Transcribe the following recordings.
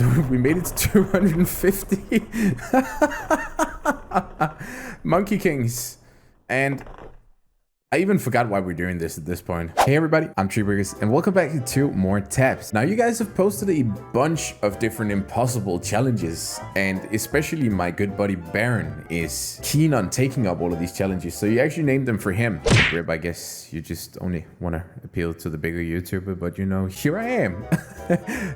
So we made it to 250 Monkey Kings. And I even forgot why we're doing this at this point. Hey everybody, I'm TreeBurgers and welcome back to 2 more tabs. Now you guys have posted a bunch of different impossible challenges, and especially my good buddy Baron is keen on taking up all of these challenges. So you actually named them for him. Rib, I guess you just only want to appeal to the bigger YouTuber, but you know, here I am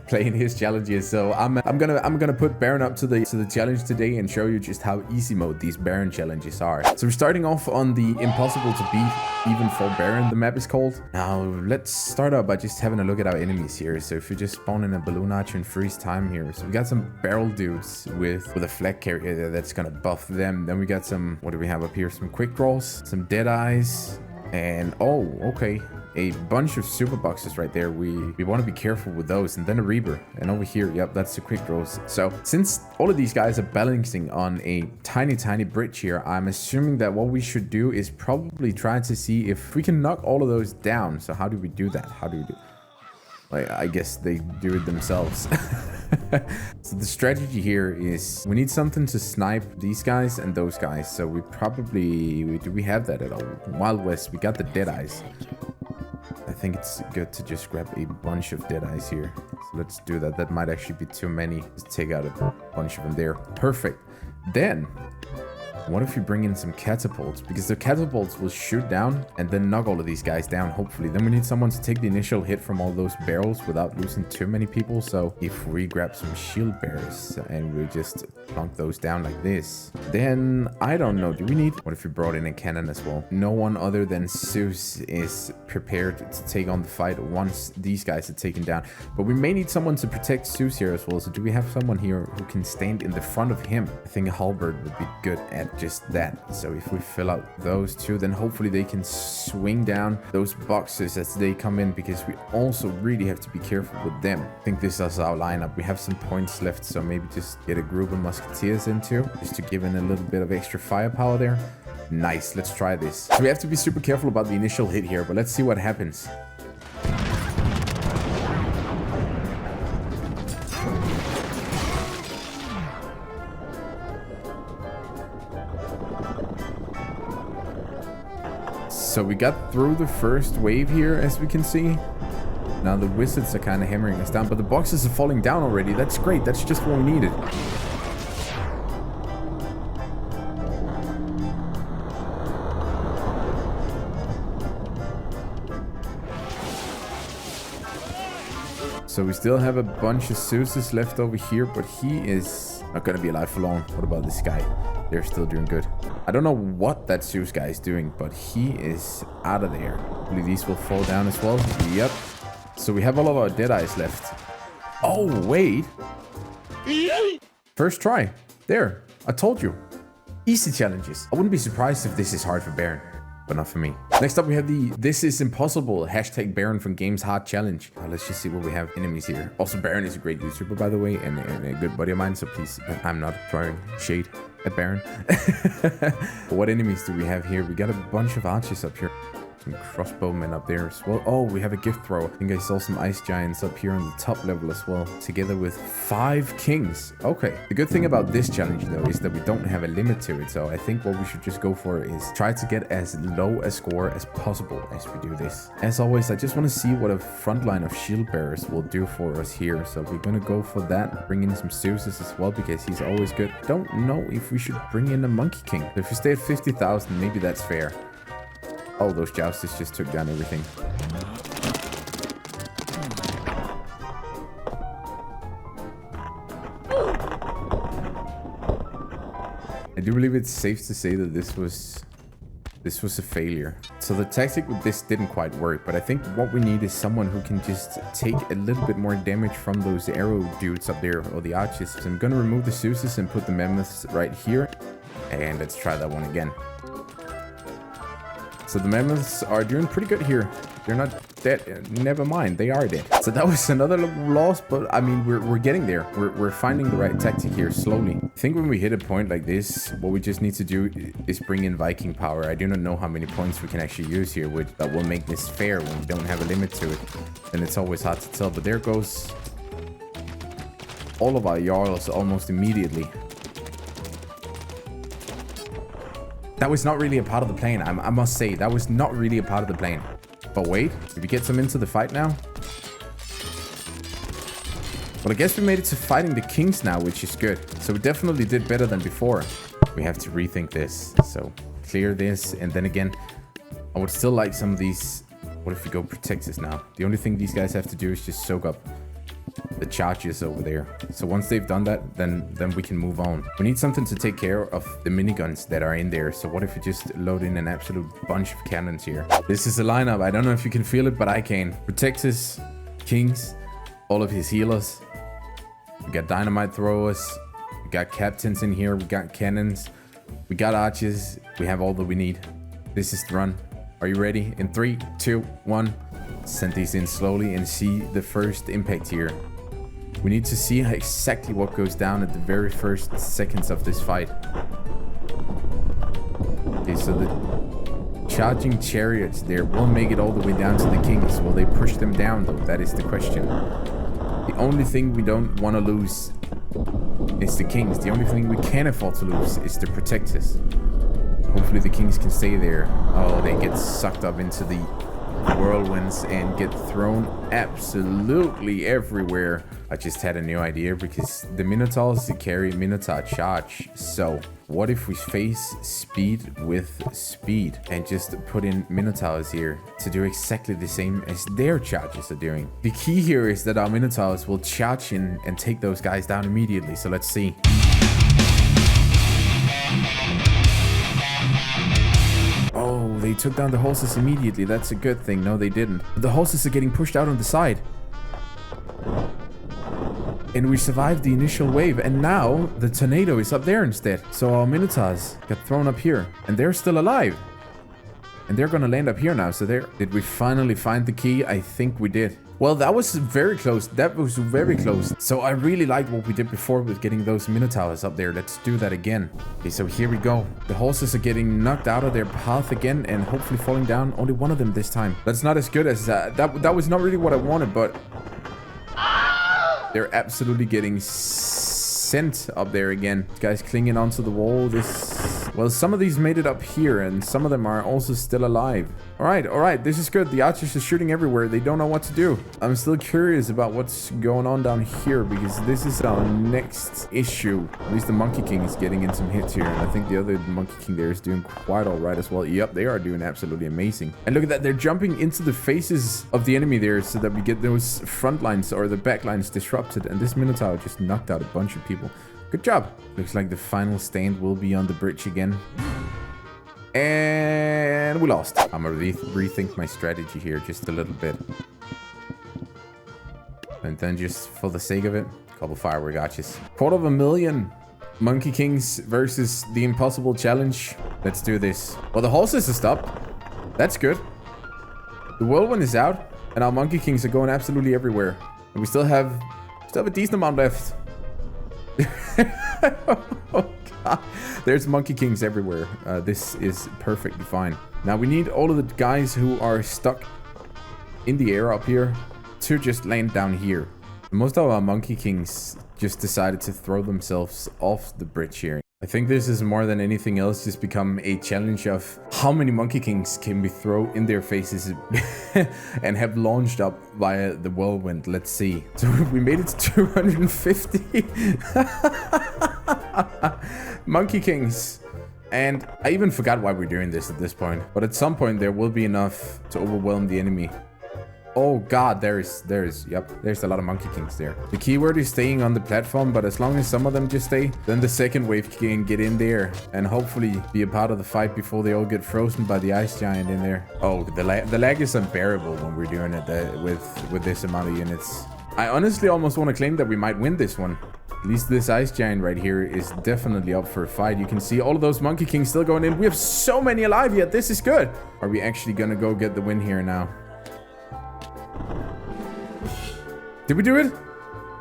playing his challenges. So I'm gonna put Baron up to the challenge today and show you just how easy mode these Baron challenges are. So we're starting off on the impossible to beat even for Baron, the map is called. Now let's start out by just having a look at our enemies here. So if you just spawn in a balloon archer and freeze time here, so we got some barrel dudes with a flag carrier there that's gonna buff them. Then we got some, what do we have up here? Some quick draws, some dead eyes, and oh, okay, a bunch of super boxes right there. We want to be careful with those. And then a Reaper. And over here, yep, that's the quick draws. So since all of these guys are balancing on a tiny bridge here, I'm assuming that what we should do is probably try to see if we can knock all of those down. So how do we do that? How do we do? Like, I guess they do it themselves. So the strategy here is we need something to snipe these guys and those guys. So we probably, do we have that at all? Wild West, we got the dead eyes. I think it's good to just grab a bunch of dead eyes here. So let's do that. That might actually be too many. Just take out a bunch of them there. Perfect. Then what if we bring in some catapults? Because the catapults will shoot down and then knock all of these guys down, hopefully. Then we need someone to take the initial hit from all those barrels without losing too many people. So if we grab some shield bearers and we just plunk those down like this, then I don't know. Do we need... What if we brought in a cannon as well? No one other than Zeus is prepared to take on the fight once these guys are taken down. But we may need someone to protect Zeus here as well. So do we have someone here who can stand in the front of him? I think a halberd would be good at just that. So if we fill out those two, then hopefully they can swing down those boxes as they come in, because we also really have to be careful with them. I think this is our lineup. We have some points left, so maybe just get a group of musketeers into, just to give in a little bit of extra firepower there. Nice, let's try this. So we have to be super careful about the initial hit here, but let's see what happens. So we got through the first wave here, as we can see. Now the wizards are kind of hammering us down, but the boxes are falling down already. That's great. That's just what we needed. So we still have a bunch of Zeuses left over here, but he is not going to be alive for long. What about this guy? They're still doing good. I don't know what that Zeus guy is doing, but he is out of there. Hopefully these will fall down as well. Yep. So we have all of our dead eyes left. Oh, wait. First try. There. I told you. Easy challenges. I wouldn't be surprised if this is hard for Baron, but not for me. Next up, we have the This Is Impossible hashtag Baron from Games Hard Challenge. Let's just see what we have. Enemies here. Also, Baron is a great YouTuber, by the way, and a good buddy of mine, so please, I'm not throwing shade at Baron. What enemies do we have here? We got a bunch of archers up here. Some crossbowmen up there as well. Oh, we have a gift throw. I think I saw some ice giants up here on the top level as well, together with 5 kings. Okay. The good thing about this challenge, though, is that we don't have a limit to it. So I think what we should just go for is try to get as low a score as possible as we do this. As always, I just want to see what a front line of shield bearers will do for us here. So we're going to go for that. Bring in some Zeuses as well, because he's always good. Don't know if we should bring in a Monkey King. If we stay at 50,000, maybe that's fair. Oh, those jousters just took down everything. I do believe it's safe to say that this was a failure. So the tactic with this didn't quite work, but I think what we need is someone who can just take a little bit more damage from those arrow dudes up there, or the archers. So I'm gonna remove the Zeuses and put the mammoths right here. And let's try that one again. So the mammoths are doing pretty good here. They're not dead. Never mind, they are dead. So that was another loss, but I mean, we're getting there. We're finding the right tactic here slowly. I think when we hit a point like this, what we just need to do is bring in Viking power. I do not know how many points we can actually use here, which that will make this fair when we don't have a limit to it. And it's always hard to tell, but there goes all of our Jarls almost immediately. That was not really a part of the plan. I must say, that was not really a part of the plan. But wait, did we get some into the fight now? Well, I guess we made it to fighting the kings now, which is good. So we definitely did better than before. We have to rethink this. So clear this. And then again, I would still like some of these. What if we go protect this now? The only thing these guys have to do is just soak up the charges over there. So once they've done that, then we can move on. We need something to take care of the miniguns that are in there. So what if we just load in an absolute bunch of cannons here? This is a lineup. I don't know if you can feel it, but I can. Protect his kings, all of his healers. We got dynamite throwers. We got captains in here. We got cannons. We got archers. We have all that we need. This is the run. Are you ready? In 3, 2, 1. Send these in slowly and see the first impact here. We need to see exactly what goes down at the very first seconds of this fight. Okay, so the charging chariots there will make it all the way down to the kings. Will they push them down though? That is the question. The only thing we don't want to lose is the kings. The only thing we can afford to lose is the protectors. Hopefully the kings can stay there. Oh, they get sucked up into the whirlwinds and get thrown absolutely everywhere. I just had a new idea because the Minotaurs carry Minotaur charge. So what if we face speed with speed and just put in Minotaurs here to do exactly the same as their charges are doing? The key here is that our Minotaurs will charge in and take those guys down immediately. So let's see. Oh, they took down the horses immediately. That's a good thing. No, they didn't. But the horses are getting pushed out on the side. And we survived the initial wave. And now the tornado is up there instead. So our Minotaurs got thrown up here. And they're still alive. And they're going to land up here now. So there. Did we finally find the key? I think we did. Well, that was very close. That was very close. So I really liked what we did before with getting those Minotaurs up there. Let's do that again. Okay, so here we go. The horses are getting knocked out of their path again and hopefully falling down. Only one of them this time. That's not as good as that was not really what I wanted, but they're absolutely getting sent up there again. This guy's clinging onto the wall. Well, some of these made it up here and some of them are also still alive. All right, this is good. The archers are shooting everywhere. They don't know what to do. I'm still curious about what's going on down here because this is our next issue. At least the Monkey King is getting in some hits here, and I think the other Monkey King there is doing quite all right as well. Yep, they are doing absolutely amazing. And look at that, they're jumping into the faces of the enemy there so that we get those front lines or the back lines disrupted, and this Minotaur just knocked out a bunch of people. Good job. Looks like the final stand will be on the bridge again. And we lost. I'm gonna rethink my strategy here just a little bit. And then just for the sake of it, a couple firework arches. 250,000 Monkey Kings versus the impossible challenge. Let's do this. Well, the horses are stopped. That's good. The whirlwind is out. And our Monkey Kings are going absolutely everywhere. And we still have a decent amount left. Oh god, there's Monkey Kings everywhere. This is perfectly fine. Now we need all of the guys who are stuck in the air up here to just land down here. Most of our Monkey Kings just decided to throw themselves off the bridge here. I think this is more than anything else just become a challenge of how many Monkey Kings can we throw in their faces and have launched up via the whirlwind. Let's see. So we made it to 250 Monkey Kings. And I even forgot why we're doing this at this point. But at some point there will be enough to overwhelm the enemy. Oh god, there's a lot of Monkey Kings there. The keyword is staying on the platform, but as long as some of them just stay, then the second wave can get in there and hopefully be a part of the fight before they all get frozen by the ice giant in there. Oh, the lag is unbearable when we're doing it with this amount of units. I honestly almost want to claim that we might win this one. At least this ice giant right here is definitely up for a fight. You can see all of those Monkey Kings still going in. We have so many alive yet. This is good. Are we actually gonna go get the win here now? Did we do it?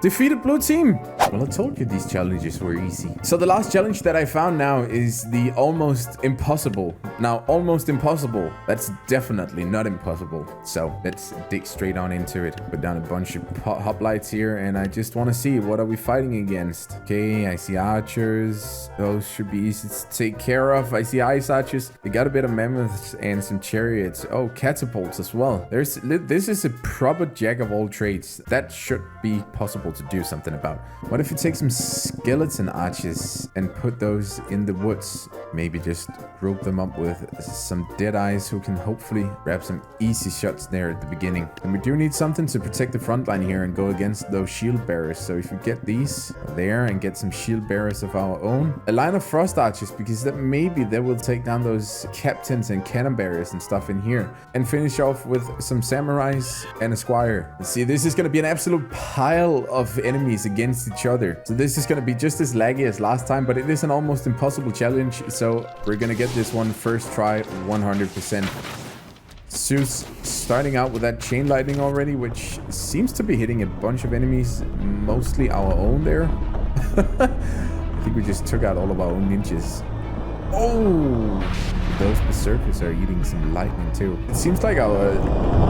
Defeated blue team. Well, I told you these challenges were easy. So the last challenge that I found now is the almost impossible. Now, almost impossible. That's definitely not impossible. So let's dig straight on into it. Put down a bunch of hoplites here, and I just want to see what are we fighting against. Okay, I see archers. Those should be easy to take care of. I see ice archers. They got a bit of mammoths and some chariots. Oh, catapults as well. This is a proper jack of all trades. That should be possible to do something about. What if you take some skeleton archers and put those in the woods? Maybe just group them up with some dead eyes who can hopefully grab some easy shots there at the beginning. And we do need something to protect the front line here and go against those shield bearers. So if you get these there and get some shield bearers of our own, a line of frost archers, because that maybe they will take down those captains and cannon bearers and stuff in here, and finish off with some samurais and a squire. See, this is going to be an absolute pile of enemies against each other. So this is going to be just as laggy as last time, but it is an almost impossible challenge. So we're going to get this one first try 100%. Zeus starting out with that chain lightning already, which seems to be hitting a bunch of enemies, mostly our own there. I think we just took out all of our own ninjas. Oh, those berserkers are eating some lightning too. It seems like our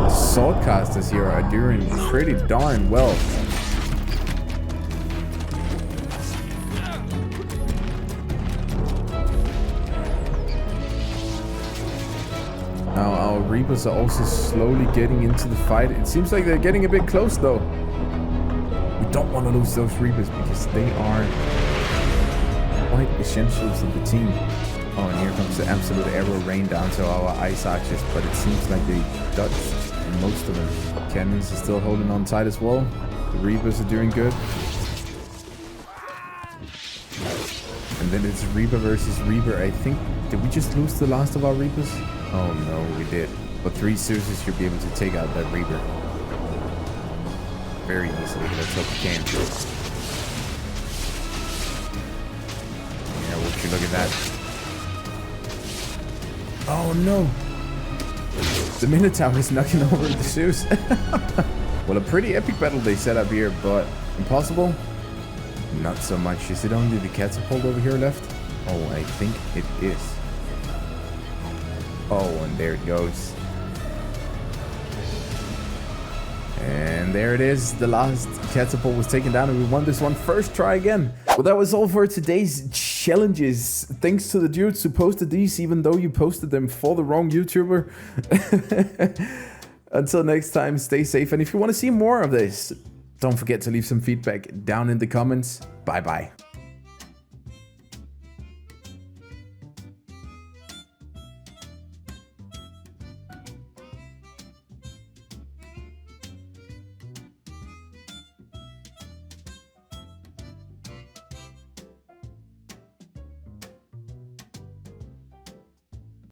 swordcasters here are doing pretty darn well. Now our Reapers are also slowly getting into the fight. It seems like they're getting a bit close though. We don't want to lose those Reapers because they are quite essentials of the team. Oh, and here comes the absolute arrow rain down to our ice archers, but it seems like they dodged most of them. Cannons are still holding on tight as well. The Reapers are doing good. And then it's Reaper versus Reaper. I think, did we just lose the last of our Reapers? Oh no, we did. But 3 Zeuses should be able to take out that Reaper very easily. Let's hope we can. Yeah, would you look at that? Oh no! The Minotaur is knocking over the Zeus. Well, a pretty epic battle they set up here, but impossible? Not so much. Is it only the catapult over here left? Oh, I think it is. Oh, and there it goes. And there it is. The last catapult was taken down and we won this one first try again. Well, that was all for today's challenges. Thanks to the dudes who posted these, even though you posted them for the wrong YouTuber. Until next time, stay safe. And if you want to see more of this, don't forget to leave some feedback down in the comments. Bye-bye.